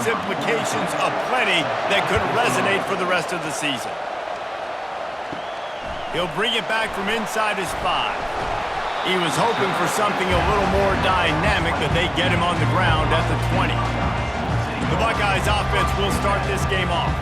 implications aplenty that could resonate for the rest of the season. He'll bring it back from inside his 5. He was hoping for something a little more dynamic, but they get him on the ground at the 20. The Buckeyes offense will start this game off.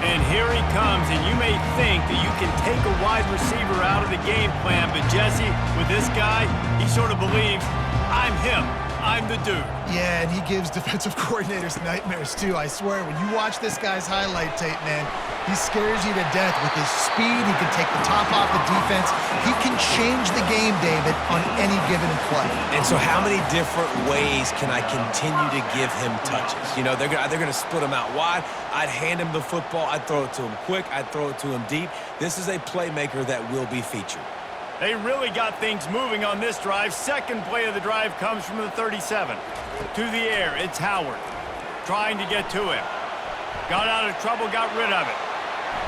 And here he comes, and you may think that you can take a wide receiver out of the game plan, but Jesse, with this guy, he sort of believes, I'm him. I'm the dude. Yeah, and he gives defensive coordinators nightmares, too. I swear, when you watch this guy's highlight tape, man, he scares you to death with his speed. He can take the top off the defense. He can change the game, David, on any given play. And so how many different ways can I continue to give him touches? You know, they're going to split him out wide. I'd hand him the football. I'd throw it to him quick. I'd throw it to him deep. This is a playmaker that will be featured. They really got things moving on this drive. Second play of the drive comes from the 37. To the air, it's Howard. Trying to get to him. Got out of trouble, got rid of it.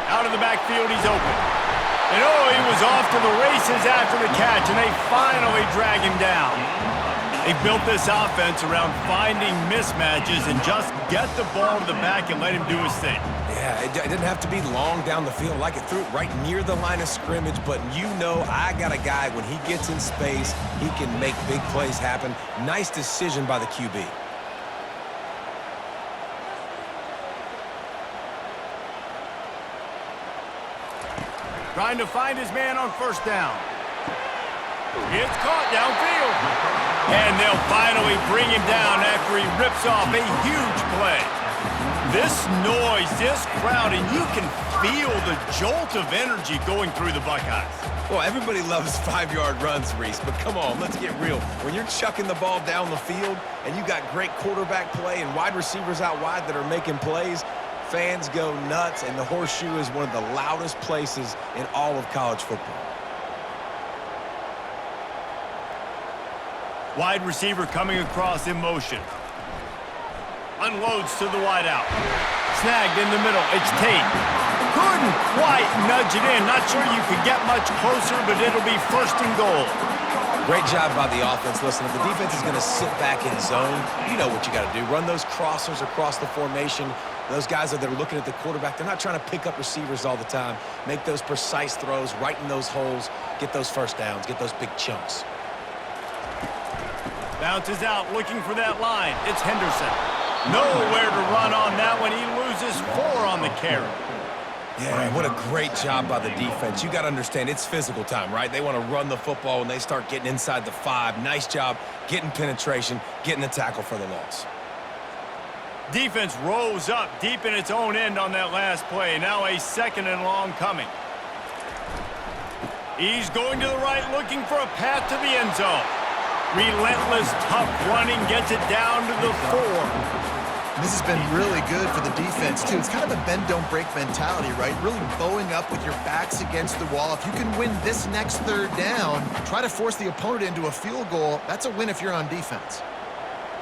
Out of the backfield, he's open. And oh, he was off to the races after the catch, and they finally drag him down. They built this offense around finding mismatches and just get the ball to the back and let him do his thing. Yeah, it didn't have to be long down the field. Like it threw it right near the line of scrimmage, but you know I got a guy, when he gets in space, he can make big plays happen. Nice decision by the QB. Trying to find his man on first down. It's caught downfield. And they'll finally bring him down after he rips off a huge play. This noise, this crowd, and you can feel the jolt of energy going through the Buckeyes. Well, everybody loves 5-yard runs, Reese, but come on, let's get real. When you're chucking the ball down the field and you got great quarterback play and wide receivers out wide that are making plays, fans go nuts, and the horseshoe is one of the loudest places in all of college football. Wide receiver coming across in motion. Unloads to the wideout. Snagged in the middle. It's Tate. Couldn't quite nudge it in. Not sure you could get much closer, but it'll be first and goal. Great job by the offense. Listen, if the defense is going to sit back in zone, you know what you got to do. Run those crossers across the formation. Those guys that are looking at the quarterback, they're not trying to pick up receivers all the time. Make those precise throws right in those holes. Get those first downs. Get those big chunks. Bounces out, looking for that line. It's Henderson. Nowhere to run on that one. He loses 4 on the carry. Yeah, what a great job by the defense. You got to understand, it's physical time, right? They want to run the football when they start getting inside the 5. Nice job getting penetration, getting the tackle for the loss. Defense rose up deep in its own end on that last play. Now a second and long coming. He's going to the right, looking for a path to the end zone. Relentless, tough running, gets it down to the 4. This has been really good for the defense, too. It's kind of a bend-don't-break mentality, right? Really bowing up with your backs against the wall. If you can win this next third down, try to force the opponent into a field goal. That's a win if you're on defense.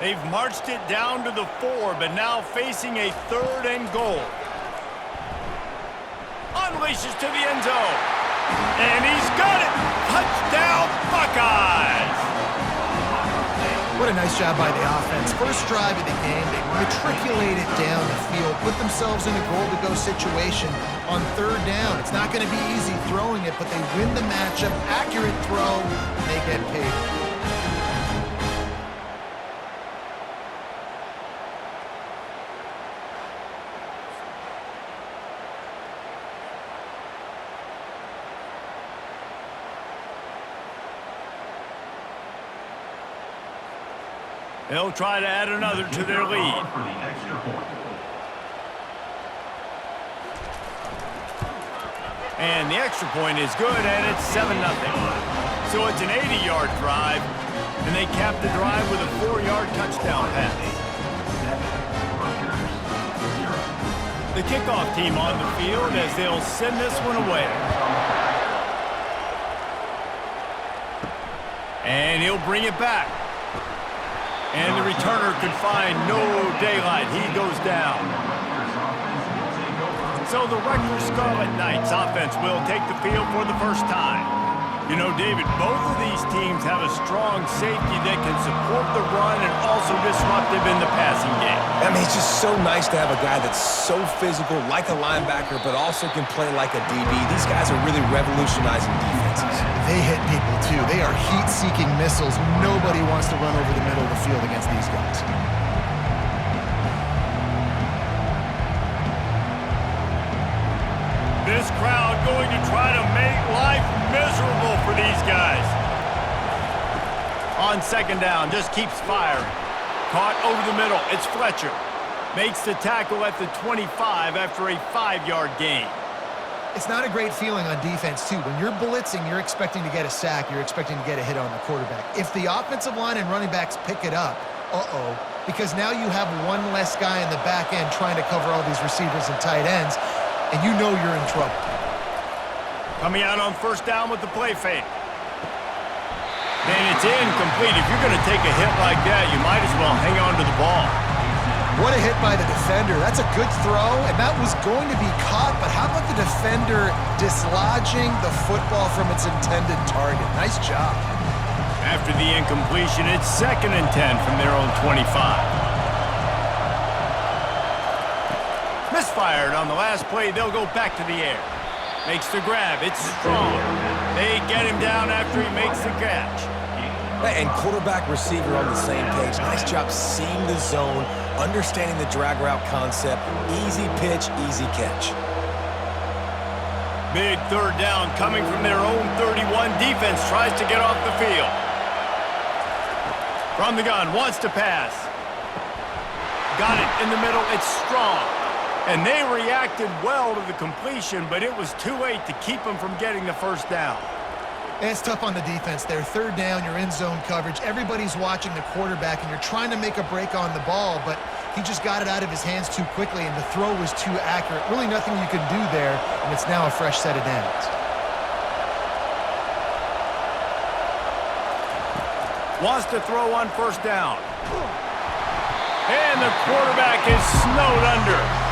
They've marched it down to the 4, but now facing a third and goal. Unleashes to the end zone. And he's got it! Touchdown, Buckeyes! What a nice job by the offense. First drive of the game, they matriculated down the field, put themselves in a goal-to-go situation on third down. It's not going to be easy throwing it, but they win the matchup. Accurate throw, and they get paid. They'll try to add another to their lead. And the extra point is good, and it's 7-0. So it's an 80-yard drive, and they cap the drive with a 4-yard touchdown pass. The kickoff team on the field as they'll send this one away. And he'll bring it back. And the returner could find no daylight. He goes down. So the Rutgers Scarlet Knights offense will take the field for the first time. You know, David, both of these teams have a strong safety that can support the run and also disruptive in the passing game. I mean, it's just so nice to have a guy that's so physical, like a linebacker, but also can play like a DB. These guys are really revolutionizing defenses. They hit people, too. They are heat-seeking missiles. Nobody wants to run over the middle of the field against these guys. This crowd going to try to make life miserable for these guys. On second down, just keeps firing. Caught over the middle, it's Fletcher. Makes the tackle at the 25 after a 5-yard gain. It's not a great feeling on defense, too. When you're blitzing, you're expecting to get a sack. You're expecting to get a hit on the quarterback. If the offensive line and running backs pick it up, because now you have one less guy in the back end trying to cover all these receivers and tight ends, and you know you're in trouble. Coming out on first down with the play fake. And it's incomplete. If you're going to take a hit like that, you might as well hang on to the ball. What a hit by the defender. That's a good throw, and that was going to be caught, but how about the defender dislodging the football from its intended target? Nice job. After the incompletion, it's 2nd and 10 from their own 25. Misfired on the last play. They'll go back to the air. Makes the grab. It's strong. They get him down after he makes the catch. And quarterback receiver on the same page. Nice job seeing the zone, understanding the drag route concept. Easy pitch, easy catch. Big third down coming from their own 31. Defense tries to get off the field. From the gun, wants to pass. Got it in the middle. It's strong. And they reacted well to the completion, but it was too late to keep them from getting the first down. And it's tough on the defense there. Third down, you're in zone coverage. Everybody's watching the quarterback, and you're trying to make a break on the ball, but he just got it out of his hands too quickly, and the throw was too accurate. Really nothing you can do there, and it's now a fresh set of downs. Wants to throw on first down. And the quarterback is snowed under.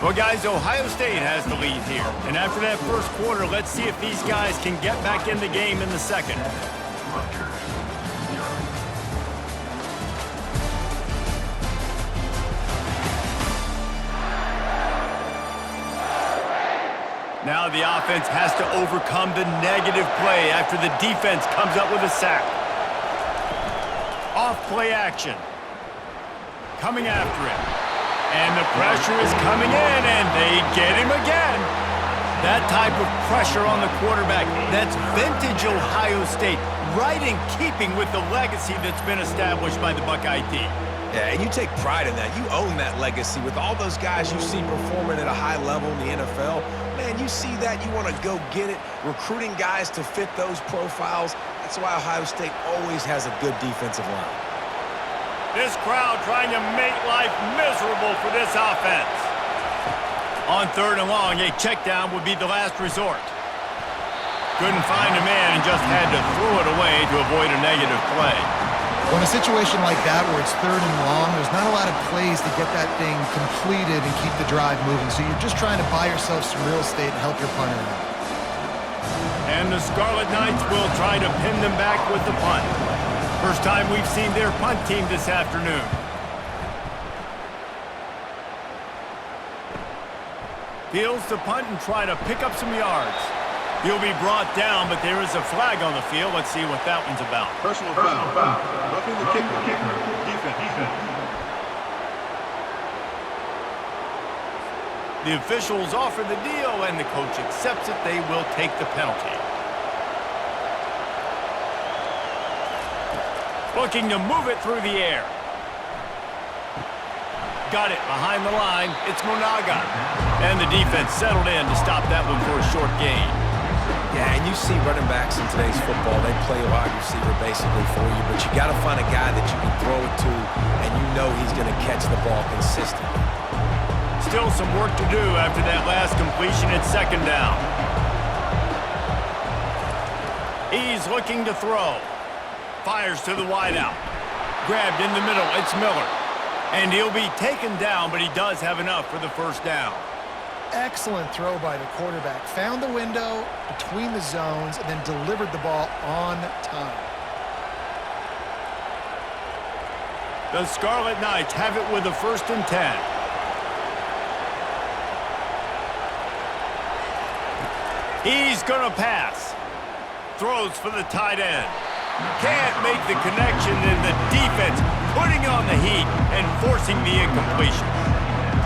Well, guys, Ohio State has the lead here. And after that first quarter, let's see if these guys can get back in the game in the second. Now the offense has to overcome the negative play after the defense comes up with a sack. Off play action. Coming after it. And the pressure is coming in, and they get him again. That type of pressure on the quarterback, that's vintage Ohio State, right in keeping with the legacy that's been established by the Buckeye team. Yeah, and you take pride in that. You own that legacy with all those guys you see performing at a high level in the NFL. Man, you see that, you want to go get it, recruiting guys to fit those profiles. That's why Ohio State always has a good defensive line. This crowd trying to make life miserable for this offense. On third and long, a check down would be the last resort. Couldn't find a man and just had to throw it away to avoid a negative play. Well, in a situation like that where it's third and long, there's not a lot of plays to get that thing completed and keep the drive moving. So you're just trying to buy yourself some real estate and help your punter out. And the Scarlet Knights will try to pin them back with the punt. First time we've seen their punt team this afternoon. Fields to punt and try to pick up some yards. He'll be brought down, but there is a flag on the field. Let's see what that one's about. Personal foul. Roughing the kicker. Defense. The officials offer the deal, and the coach accepts it. They will take the penalty. Looking to move it through the air. Got it behind the line. It's Monaga. And the defense settled in to stop that one for a short gain. Yeah, and you see running backs in today's football, they play wide receiver basically for you, but you got to find a guy that you can throw it to, and you know he's going to catch the ball consistently. Still some work to do after that last completion at second down. He's looking to throw. Fires to the wideout. Grabbed in the middle, it's Miller. And he'll be taken down, but he does have enough for the first down. Excellent throw by the quarterback. Found the window between the zones and then delivered the ball on time. The Scarlet Knights have it with a 1st and 10. He's going to pass. Throws for the tight end. Can't make the connection, and the defense putting on the heat and forcing the incompletion.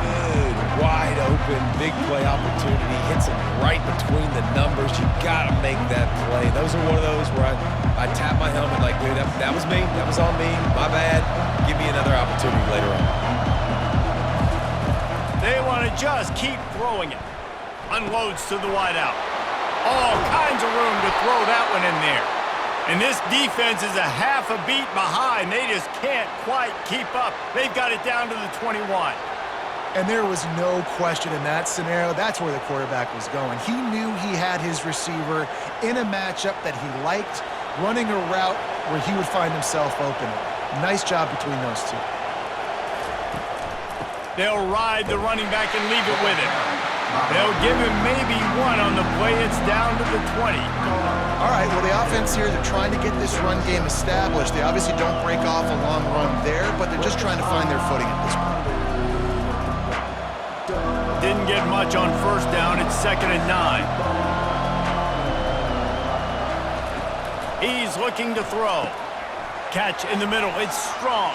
Good, wide open, big play opportunity. Hits him right between the numbers. You got to make that play. Those are one of those where I tap my helmet like, dude, that was me. That was on me. My bad. Give me another opportunity later on. They want to just keep throwing it. Unloads to the wideout. All kinds of room to throw that one in there. And this defense is a half a beat behind. They just can't quite keep up. They've got it down to the 21. And there was no question in that scenario. That's where the quarterback was going. He knew he had his receiver in a matchup that he liked, running a route where he would find himself open. Nice job between those two. They'll ride the running back and leave it with him. They'll give him maybe one on the play. It's down to the 20. All right, well, the offense here, they're trying to get this run game established. They obviously don't break off a long run there, but they're just trying to find their footing at this point. Didn't get much on 1st down. It's 2nd and 9. He's looking to throw. Catch in the middle. It's strong.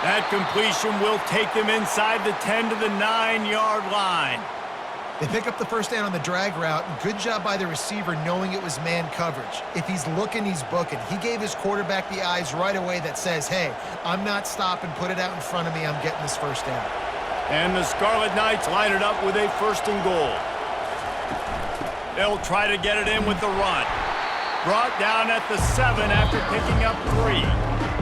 That completion will take them inside the 10 to the 9-yard line. They pick up the 1st down on the drag route. Good job by the receiver knowing it was man coverage. If he's looking, he's booking. He gave his quarterback the eyes right away that says, hey, I'm not stopping. Put it out in front of me. I'm getting this 1st down. And the Scarlet Knights line it up with a 1st and goal. They'll try to get it in with the run. Brought down at the 7 after picking up 3.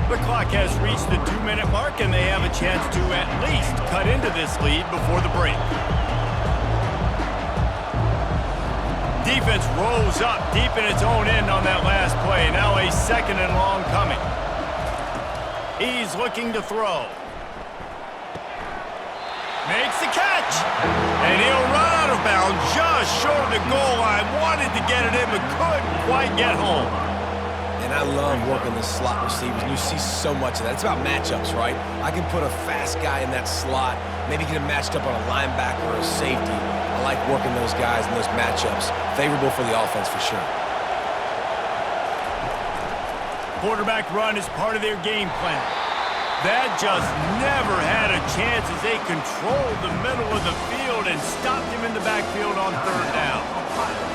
The clock has reached the 2-minute mark, and they have a chance to at least cut into this lead before the break. Defense rolls up deep in its own end on that last play. Now a 2nd and long coming. He's looking to throw. Makes the catch. And he'll run out of bounds just short of the goal line. Wanted to get it in, but couldn't quite get home. And I love working the slot receivers, and you see so much of that. It's about matchups, right? I can put a fast guy in that slot, maybe get him matched up on a linebacker or a safety. I like working those guys in those matchups. Favorable for the offense for sure. Quarterback run is part of their game plan. That just never had a chance as they controlled the middle of the field and stopped him in the backfield on 3rd down.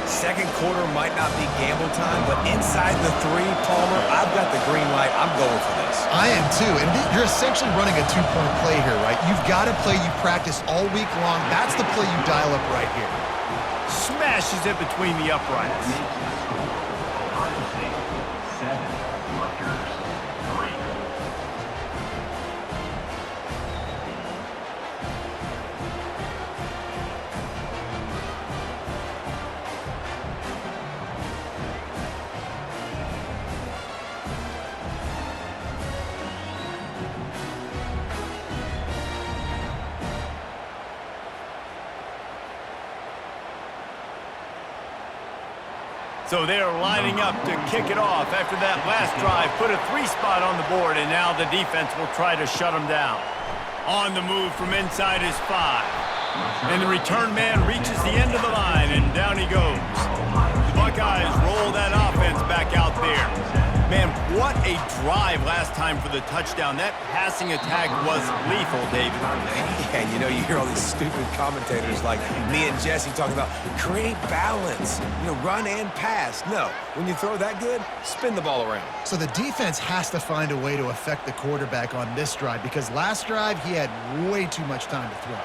Second quarter might not be gamble time, but inside the 3, Palmer, I've got the green light. I'm going for this. I am too, and you're essentially running a 2-point play here, right? You've got a play you practice all week long. That's the play you dial up right here. Smashes it between the uprights. So they are lining up to kick it off after that last drive. Put a 3 spot on the board, and now the defense will try to shut them down. On the move from inside his 5. And the return man reaches the end of the line, and down he goes. The Buckeyes roll that offense back out there. Man, what a drive last time for the touchdown. That passing attack was lethal, David. Yeah, you know, you hear all these stupid commentators like me and Jesse talking about create balance, you know, run and pass. No, when you throw that good, spin the ball around. So the defense has to find a way to affect the quarterback on this drive because last drive he had way too much time to throw.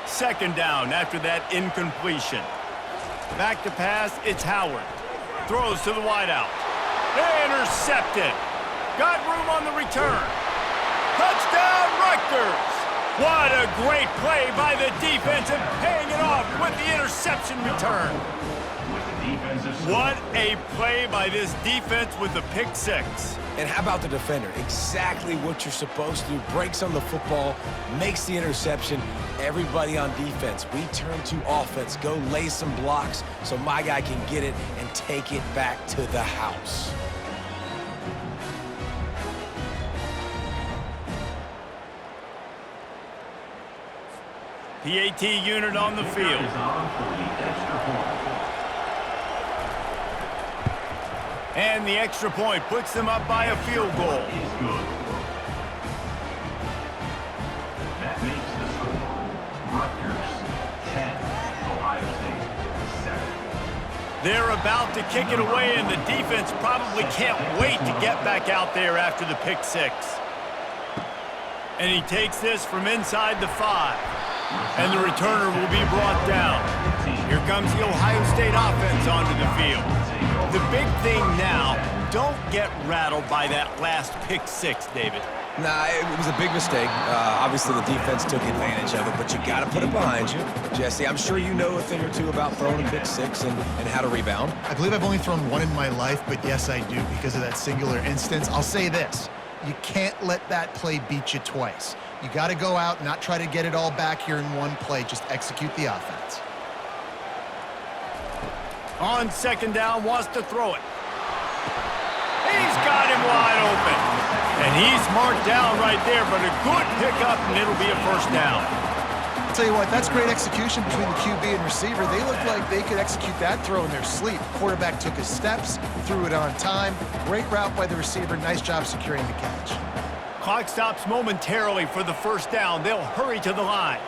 2nd down after that incompletion. Back to pass, it's Howard. Throws to the wideout. Intercepted. Got room on the return. Touchdown, Rutgers. What a great play by the defense and paying it off with the interception return. What a play by this defense with the pick six. And how about the defender? Exactly what you're supposed to do. Breaks on the football, makes the interception. Everybody on defense, we turn to offense. Go lay some blocks so my guy can get it and take it back to the house. PAT unit on the field. And the extra point puts them up by a field goal. That makes the score Rutgers 10, Ohio State 7. They're about to kick it away, and the defense probably can't wait to get back out there after the pick six. And he takes this from inside the 5. And the returner will be brought down. Here comes the Ohio State offense onto the field. The big thing now, don't get rattled by that last pick six, David. Nah, it was a big mistake. Obviously, the defense took advantage of it, but you got to put it behind you. Jesse, I'm sure you know a thing or two about throwing a pick six and how to rebound. I believe I've only thrown one in my life, but yes, I do because of that singular instance. I'll say this. You can't let that play beat you twice. You got to go out and not try to get it all back here in one play. Just execute the offense. On second down, wants to throw it. He's got him wide open. And he's marked down right there, but a good pickup, and it'll be a first down. I'll tell you what, that's great execution between the QB and receiver. They look like they could execute that throw in their sleep. Quarterback took his steps, threw it on time. Great route by the receiver. Nice job securing the catch. Clock stops momentarily for the first down. They'll hurry to the line.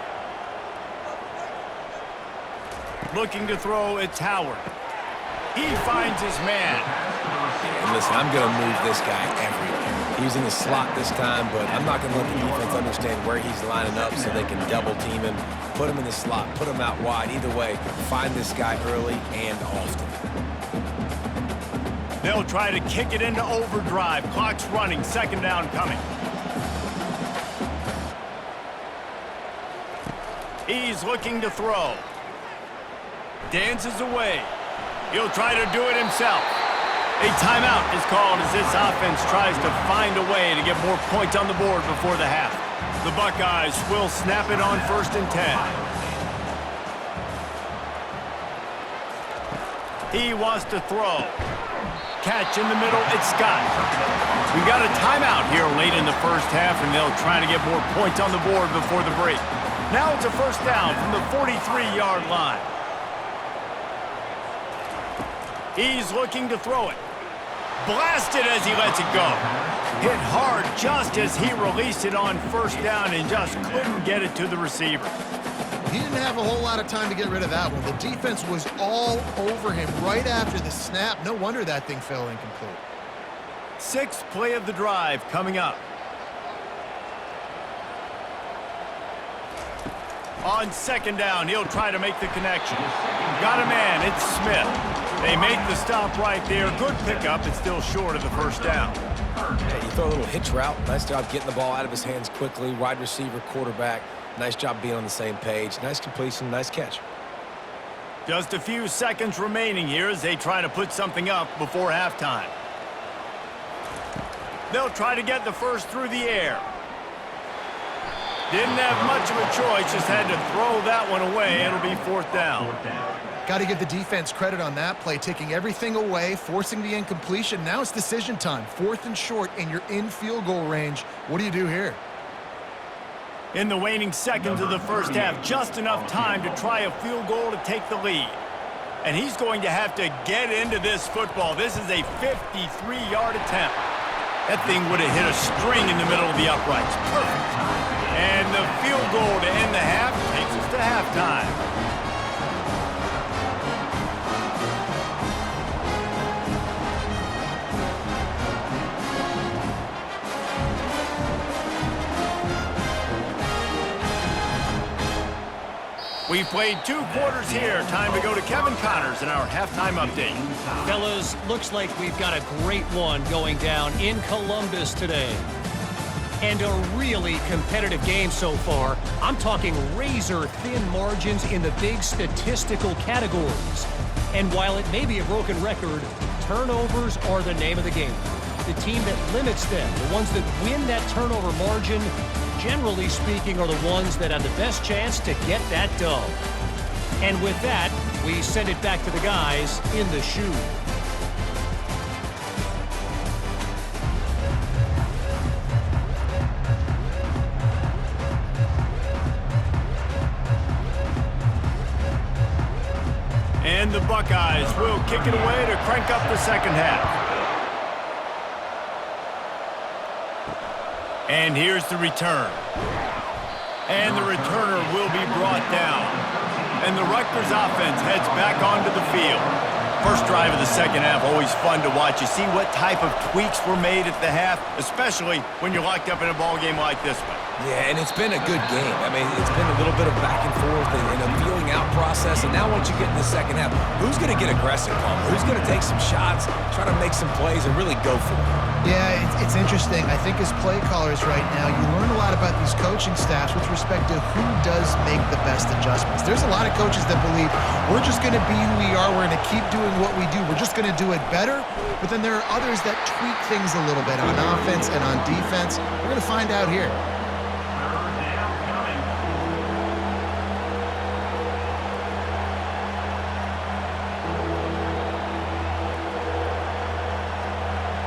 Looking to throw, it's Howard. He finds his man. And listen, I'm going to move this guy everywhere. He's in the slot this time, but I'm not going to let the defense understand where he's lining up so they can double team him, put him in the slot, put him out wide. Either way, find this guy early and often. They'll try to kick it into overdrive. Clock's running, second down coming. He's looking to throw. Dances away. He'll try to do it himself. A timeout is called as this offense tries to find a way to get more points on the board before the half. The Buckeyes will snap it on 1st and 10. He wants to throw. Catch in the middle, it's Scott. We got a timeout here late in the first half, and they'll try to get more points on the board before the break. Now it's a first down from the 43-yard line. He's looking to throw it. Blasted as he lets it go. Hit hard just as he released it on first down and just couldn't get it to the receiver. He didn't have a whole lot of time to get rid of that one. The defense was all over him right after the snap. No wonder that thing fell incomplete. 6th play of the drive coming up. On second down, he'll try to make the connection. Got a man, it's Smith. They make the stop right there. Good pickup, it's still short of the first down. Yeah, you throw a little hitch route. Nice job getting the ball out of his hands quickly. Wide receiver, quarterback. Nice job being on the same page. Nice completion, nice catch. Just a few seconds remaining here as they try to put something up before halftime. They'll try to get the first through the air. Didn't have much of a choice, just had to throw that one away. It'll be 4th down. Got to give the defense credit on that play, taking everything away, forcing the incompletion. Now it's decision time. 4th and short, and you're in field goal range. What do you do here? In the waning seconds of the first half, just enough time to try a field goal to take the lead. And he's going to have to get into this football. This is a 53-yard attempt. That thing would have hit a string in the middle of the uprights. Perfect. And the field goal to end the half takes us to halftime. We've played 2 quarters here. Time to go to Kevin Connors in our halftime update. Fellas, looks like we've got a great one going down in Columbus today. And a really competitive game so far. I'm talking razor-thin margins in the big statistical categories. And while it may be a broken record, turnovers are the name of the game. The team that limits them, the ones that win that turnover margin, generally speaking, are the ones that have the best chance to get that dub. And with that, we send it back to the guys in the shoe. And the Buckeyes will kick it away to crank up the second half. And here's the return. And the returner will be brought down. And the Rutgers offense heads back onto the field. First drive of the second half, always fun to watch. You see what type of tweaks were made at the half, especially when you're locked up in a ball game like this one. Yeah, and it's been a good game. I mean, it's been a little bit of back and forth and a feeling out process. And now once you get in the second half, who's going to get aggressive, Paul? Who's going to take some shots, try to make some plays, and really go for it? Yeah, it's interesting. I think as play callers right now, you learn a lot about these coaching staffs with respect to who does make the best adjustments. There's a lot of coaches that believe we're just going to be who we are. We're going to keep doing what we do. We're just going to do it better. But then there are others that tweak things a little bit on offense and on defense. We're going to find out here.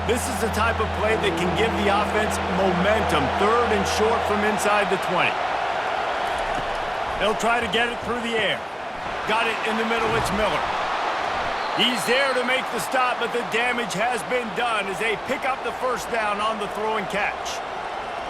This is the type of play that can give the offense momentum. Third and short from inside the 20. They'll try to get it through the air. Got it in the middle, it's Miller. He's there to make the stop, but the damage has been done as they pick up the first down on the throw and catch.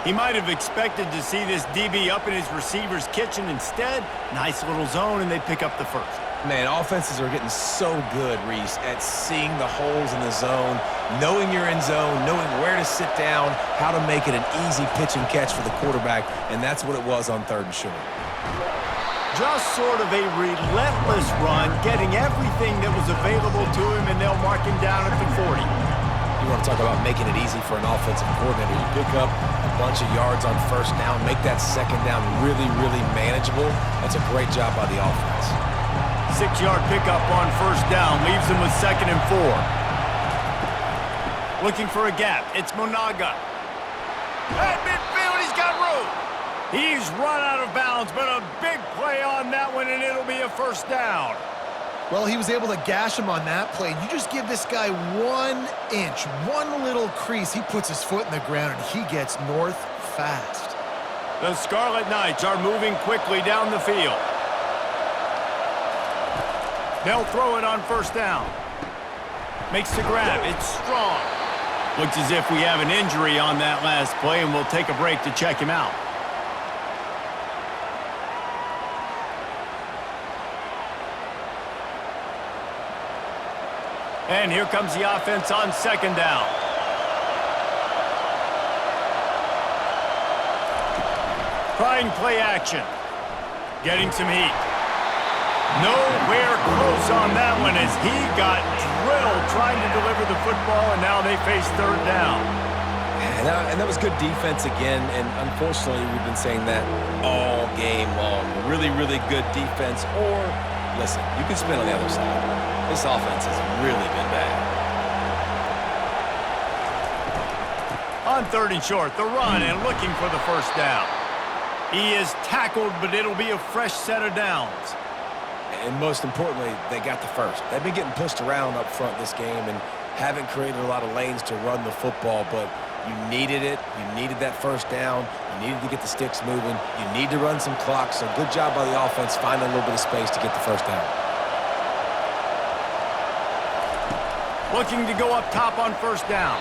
He might have expected to see this DB up in his receiver's kitchen. Instead, nice little zone, and they pick up the first. Man, offenses are getting so good, Reese, at seeing the holes in the zone, knowing you're in zone, knowing where to sit down, how to make it an easy pitch and catch for the quarterback, and that's what it was on third and short. Just sort of a relentless run, getting everything that was available to him, and they'll mark him down at the 40. You want to talk about making it easy for an offensive coordinator. You pick up a bunch of yards on first down, make that second down really, really manageable. That's a great job by the offense. 6-yard pickup on first down, leaves them with 2nd and 4. Looking for a gap, it's Monaga. At midfield, he's got room. He's run out of bounds, but a big play on that one, and it'll be a first down. Well, he was able to gash him on that play. You just give this guy 1 inch, one little crease. He puts his foot in the ground, and he gets north fast. The Scarlet Knights are moving quickly down the field. They'll throw it on first down. Makes the grab. It's strong. Looks as if we have an injury on that last play, and we'll take a break to check him out. And here comes the offense on second down. Trying play action. Getting some heat. Nowhere close on that one as he got drilled trying to deliver the football, and now they face third down. And that was good defense again, and unfortunately we've been saying that all game long. Really, really good defense, or, listen, you can spin on the other side. This offense has really been bad. On third and short, the run and looking for the first down. He is tackled, but it'll be a fresh set of downs. And most importantly, they got the first. They've been getting pushed around up front this game and haven't created a lot of lanes to run the football, but you needed it. You needed that first down. You needed to get the sticks moving. You need to run some clock, so good job by the offense finding a little bit of space to get the first down. Looking to go up top on first down.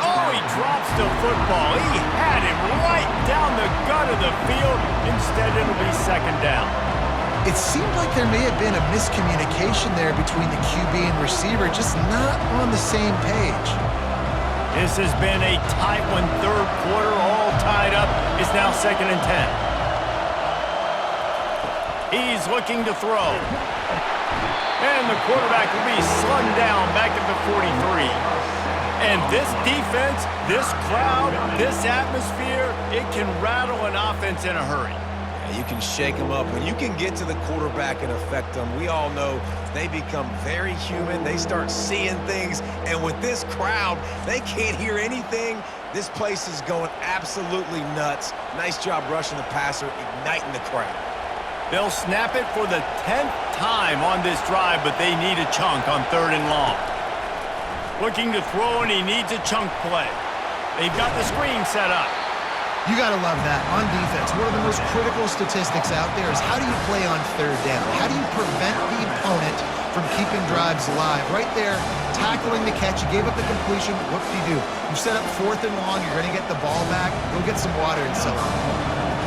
Oh, he drops the football. He had him right down the gut of the field. Instead, it'll be second down. It seemed like there may have been a miscommunication there between the QB and receiver, just not on the same page. This has been a tight one. Third quarter, all tied up. It's now 2nd and 10. He's looking to throw. And the quarterback will be slung down back at the 43. And this defense, this crowd, this atmosphere, it can rattle an offense in a hurry. Yeah, you can shake them up. When you can get to the quarterback and affect them, we all know they become very human. They start seeing things. And with this crowd, they can't hear anything. This place is going absolutely nuts. Nice job rushing the passer, igniting the crowd. They'll snap it for the 10th time on this drive, but they need a chunk on 3rd and long. Looking to throw, and he needs a chunk play. They've got the screen set up. You got to love that. On defense, one of the most critical statistics out there is how do you play on 3rd down? How do you prevent the opponent from keeping drives alive? Right there, tackling the catch. You gave up the completion. What do? You set up 4th and long. You're going to get the ball back. Go get some water and so on.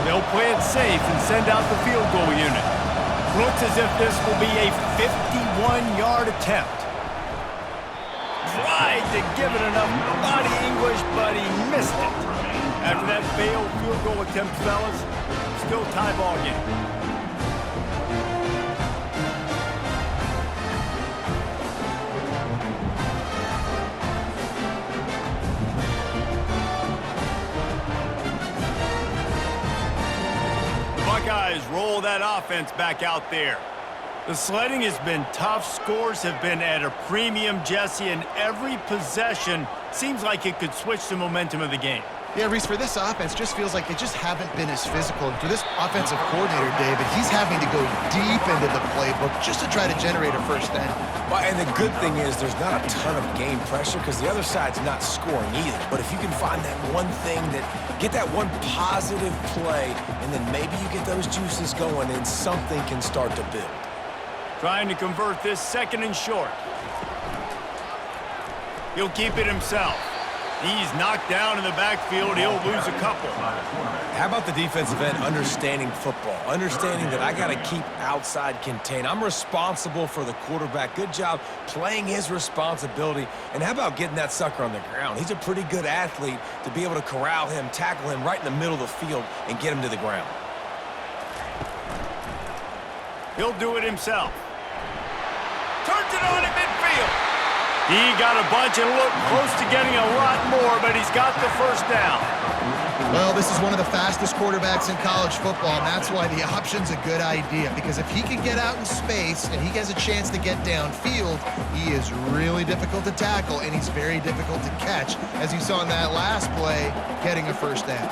They'll play it safe and send out the field goal unit. Looks as if this will be a 51-yard attempt. Tried to give it enough body English, but he missed it. After that failed field goal attempt, fellas, still tie ball game. Buckeyes roll that offense back out there. The sledding has been tough. Scores have been at a premium, Jesse, and every possession seems like it could switch the momentum of the game. Yeah, Reese, for this offense, just feels like they just haven't been as physical. And for this offensive coordinator, David, he's having to go deep into the playbook just to try to generate a first down. Well, and the good thing is there's not a ton of game pressure because the other side's not scoring either. But if you can find that one thing get that one positive play, and then maybe you get those juices going and something can start to build. Trying to convert this 2nd and short. He'll keep it himself. He's knocked down in the backfield. He'll lose a couple. How about the defensive end understanding football? Understanding that I got to keep outside contained. I'm responsible for the quarterback. Good job playing his responsibility. And how about getting that sucker on the ground? He's a pretty good athlete to be able to corral him, tackle him right in the middle of the field, and get him to the ground. He'll do it himself. Turns it on at midfield. He got a bunch and looked close to getting a lot more, but he's got the first down. Well, this is one of the fastest quarterbacks in college football, and that's why the option's a good idea. Because if he can get out in space and he has a chance to get downfield, he is really difficult to tackle, and he's very difficult to catch, as you saw in that last play, getting a first down.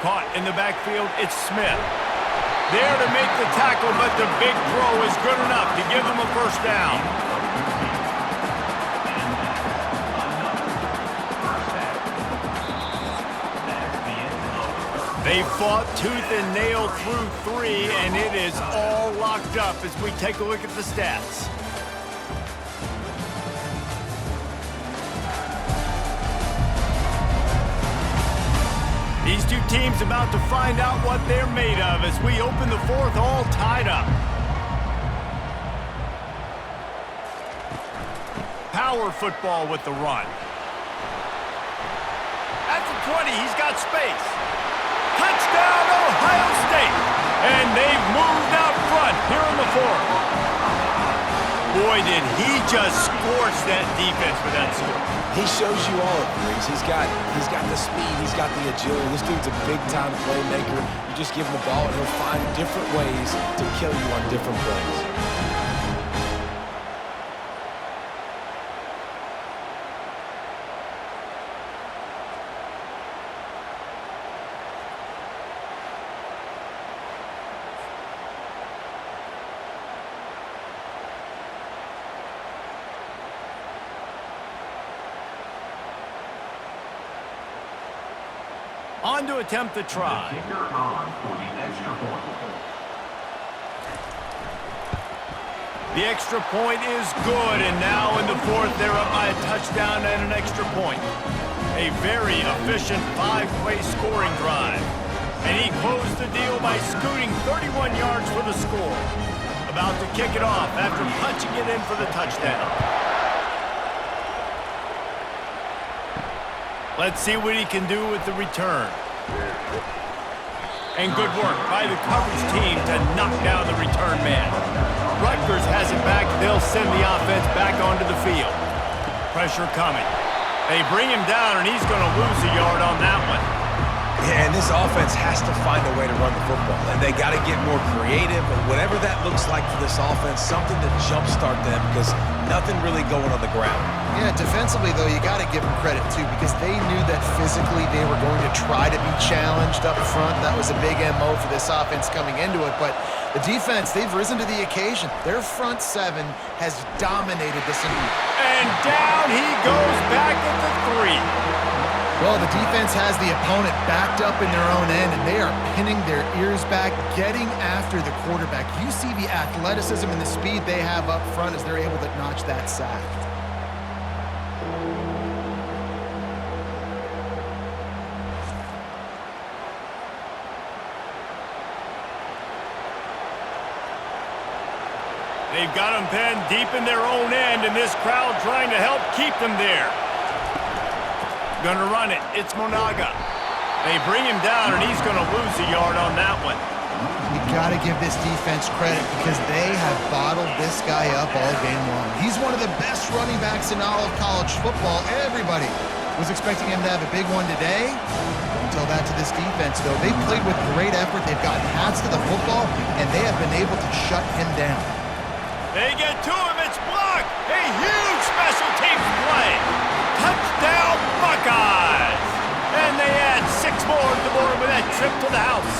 Caught in the backfield, it's Smith. There to make the tackle, but the big throw is good enough to give them a first down. They fought tooth and nail through 3, and it is all locked up as we take a look at the stats. These two teams about to find out what they're made of as we open the 4th all tied up. Power football with the run. At the 20, he's got space. Touchdown, Ohio State! And they've moved out front here in the 4th. Boy, did he just scorch that defense for that score. He shows you all of things. He's got the speed, he's got the agility. This dude's a big-time playmaker. You just give him the ball, and he'll find different ways to kill you on different plays. On to attempt the try. The extra point is good, and now in the 4th, they're up by a touchdown and an extra point. A very efficient 5-play scoring drive. And he closed the deal by scooting 31 yards for the score. About to kick it off after punching it in for the touchdown. Let's see what he can do with the return. And good work by the coverage team to knock down the return man. Rutgers has it back. They'll send the offense back onto the field. Pressure coming. They bring him down, and he's going to lose a yard on that one. Yeah, and this offense has to find a way to run the football. And they got to get more creative, or whatever that looks like for this offense, something to jumpstart them, because nothing really going on the ground. Yeah, defensively, though, you got to give them credit, too, because they knew that physically they were going to try to be challenged up front. That was a big MO for this offense coming into it. But the defense, they've risen to the occasion. Their front seven has dominated this. And down he goes back at the 3. Well, the defense has the opponent backed up in their own end, and they are pinning their ears back, getting after the quarterback. You see the athleticism and the speed they have up front as they're able to notch that sack. They've got them pinned deep in their own end, and this crowd trying to help keep them there. Gonna run it. It's Monaga. They bring him down, and he's gonna lose a yard on that one. You got to give this defense credit because they have bottled this guy up all game long. He's one of the best running backs in all of college football. Everybody was expecting him to have a big one today. Don't tell that to this defense, though. They played with great effort. They've gotten hats to the football, and they have been able to shut him down. They get to him. It's blocked. A huge special teams play. Touchdown, Buckeyes! And they add 6 more to the board with that trip to the house.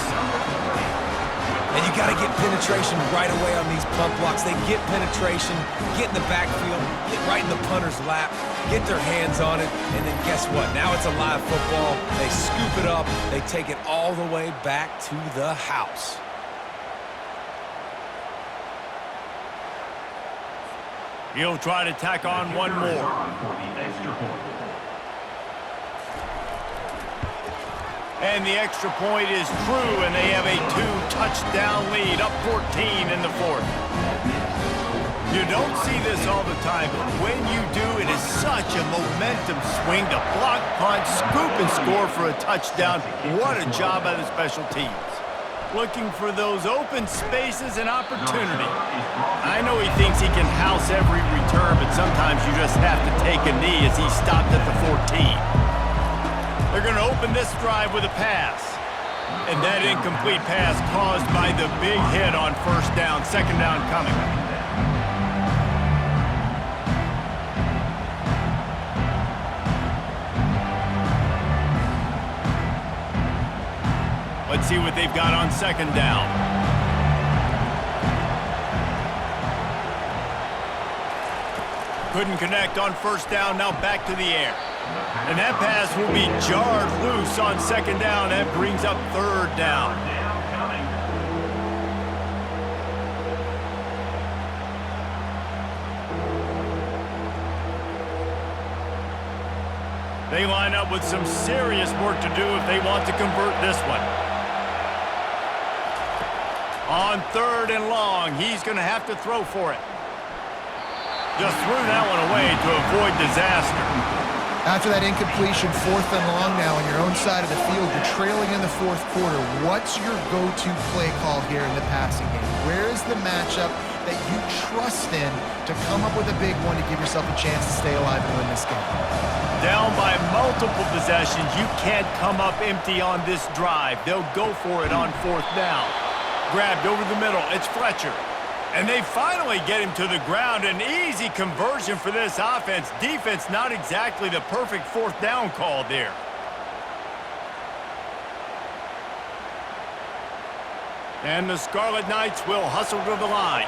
And you got to get penetration right away on these punt blocks. They get penetration, get in the backfield, get right in the punter's lap, get their hands on it, and then guess what? Now it's a live football. They scoop it up. They take it all the way back to the house. He'll try to tack on one more. And the extra point is true, and they have a 2-touchdown lead, up 14 in the 4th. You don't see this all the time, but when you do, it is such a momentum swing to block, punt, scoop, and score for a touchdown. What a job by the special teams. Looking for those open spaces and opportunity. I know he thinks he can house every return, but sometimes you just have to take a knee as he stopped at the 14. They're going to open this drive with a pass. And that incomplete pass caused by the big hit on first down, second down coming. Let's see what they've got on second down. Couldn't connect on first down, now back to the air. And that pass will be jarred loose on second down. That brings up third down. They line up with some serious work to do if they want to convert this one. On third and long, he's going to have to throw for it. Just threw that one away to avoid disaster. After that incompletion, 4th and long now on your own side of the field, you're trailing in the 4th quarter. What's your go-to play call here in the passing game? Where is the matchup that you trust in to come up with a big one to give yourself a chance to stay alive and win this game? Down by multiple possessions, you can't come up empty on this drive. They'll go for it on 4th down. Grabbed over the middle, it's Fletcher. And they finally get him to the ground. An easy conversion for this offense. Defense, not exactly the perfect 4th down call there. And the Scarlet Knights will hustle to the line.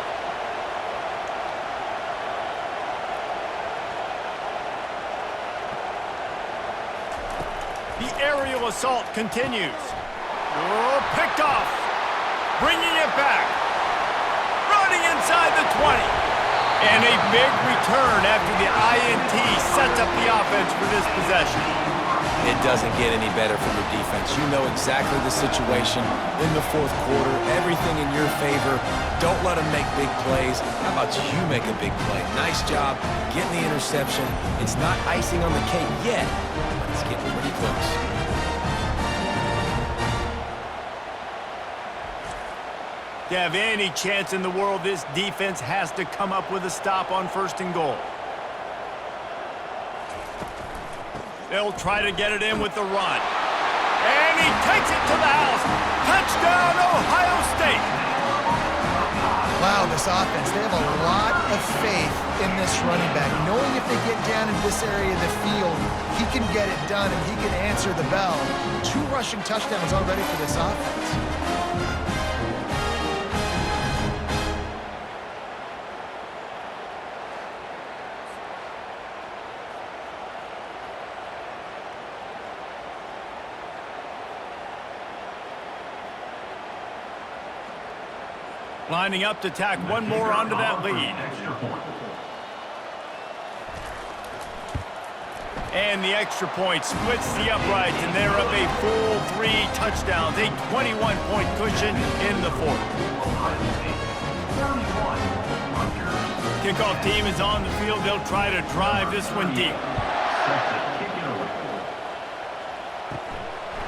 The aerial assault continues. Oh, picked off. Bringing it back. Running inside the 20. And a big return after the INT sets up the offense for this possession. It doesn't get any better from the defense. You know exactly the situation in the 4th quarter. Everything in your favor. Don't let them make big plays. How about you make a big play? Nice job getting the interception. It's not icing on the cake yet, but it's getting pretty close. To have any chance in the world, this defense has to come up with a stop on 1st and goal. They'll try to get it in with the run. And he takes it to the house. Touchdown, Ohio State. Wow, this offense, they have a lot of faith in this running back, knowing if they get down in this area of the field, he can get it done and he can answer the bell. 2 rushing touchdowns already for this offense. Lining up to tack one more onto that lead. And the extra point splits the uprights, and they're up a full 3 touchdowns, a 21-point cushion in the 4th. Kickoff team is on the field. They'll try to drive this one deep.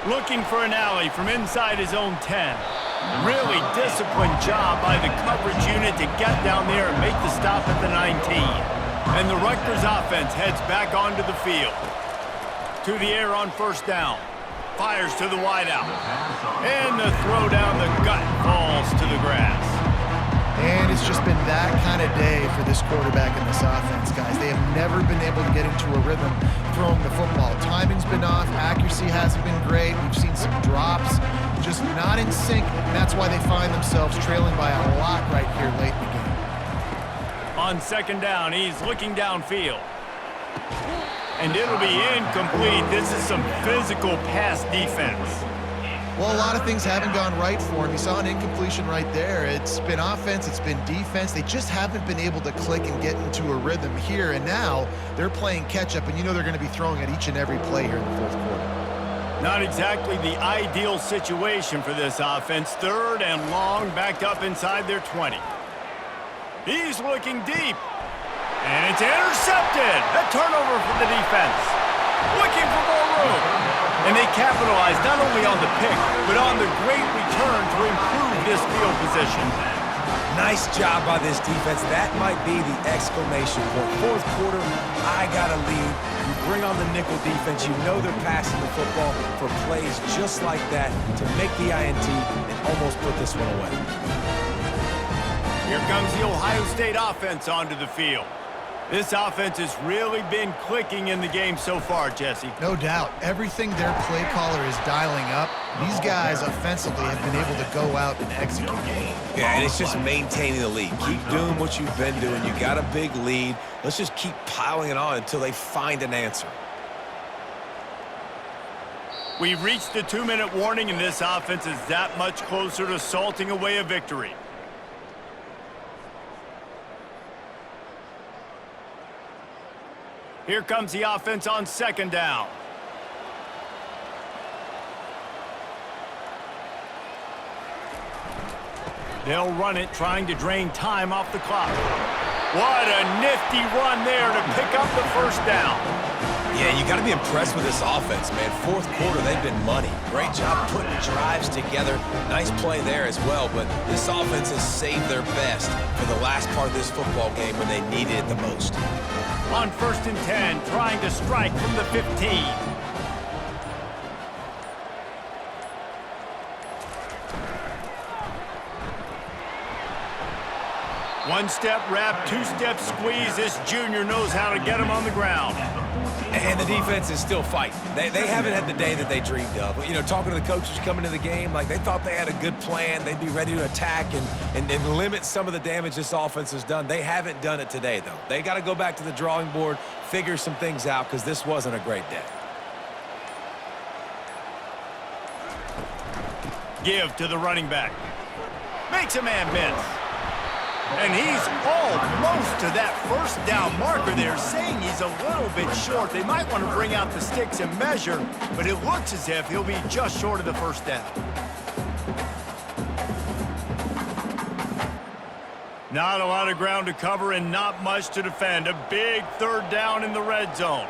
Looking for an alley from inside his own 10. Really disciplined job by the coverage unit to get down there and make the stop at the 19. And the Rutgers offense heads back onto the field. To the air on 1st down. Fires to the wideout. And the throw down the gut falls to the grass. And it's just been that kind of day for this quarterback and this offense, guys. They have never been able to get into a rhythm throwing the football. Timing's been off. Accuracy hasn't been great. We've seen some drops. Just not in sync. And that's why they find themselves trailing by a lot right here late in the game. On 2nd down, he's looking downfield. And it'll be incomplete. This is some physical pass defense. Well, a lot of things haven't gone right for him. You saw an incompletion right there. It's been offense, it's been defense. They just haven't been able to click and get into a rhythm here. And now they're playing catch-up, and you know they're going to be throwing at each and every play here in the 4th quarter. Not exactly the ideal situation for this offense. 3rd and long, backed up inside their 20. He's looking deep. And it's intercepted. A turnover for the defense. Looking for more room. And they capitalize not only on the pick, but on the great return to improve this field position. Nice job by this defense. That might be the exclamation point. 4th quarter, I got a lead. You bring on the nickel defense. You know they're passing the football for plays just like that to make the INT and almost put this one away. Here comes the Ohio State offense onto the field. This offense has really been clicking in the game so far, Jesse. No doubt. Everything their play caller is dialing up, these guys offensively have been able to go out and execute. Yeah, and it's just maintaining the lead. Keep doing what you've been doing. You got a big lead. Let's just keep piling it on until they find an answer. We've reached the 2-minute warning, and this offense is that much closer to salting away a victory. Here comes the offense on 2nd down. They'll run it, trying to drain time off the clock. What a nifty run there to pick up the 1st down. Yeah, you got to be impressed with this offense, man. 4th quarter, they've been money. Great job putting drives together. Nice play there as well, but this offense has saved their best for the last part of this football game when they needed it the most. On 1st and 10, trying to strike from the 15. One-step wrap, 2-step squeeze. This junior knows how to get him on the ground. And the defense is still fighting. They haven't had the day that they dreamed of. You know, talking to the coaches coming to the game, like they thought they had a good plan. They'd be ready to attack and limit some of the damage this offense has done. They haven't done it today, though. They got to go back to the drawing board, figure some things out, because this wasn't a great day. Give to the running back. Makes a man miss. And he's almost to that 1st down marker there, saying he's a little bit short. They might want to bring out the sticks and measure, but it looks as if he'll be just short of the 1st down. Not a lot of ground to cover and not much to defend. A big 3rd down in the red zone.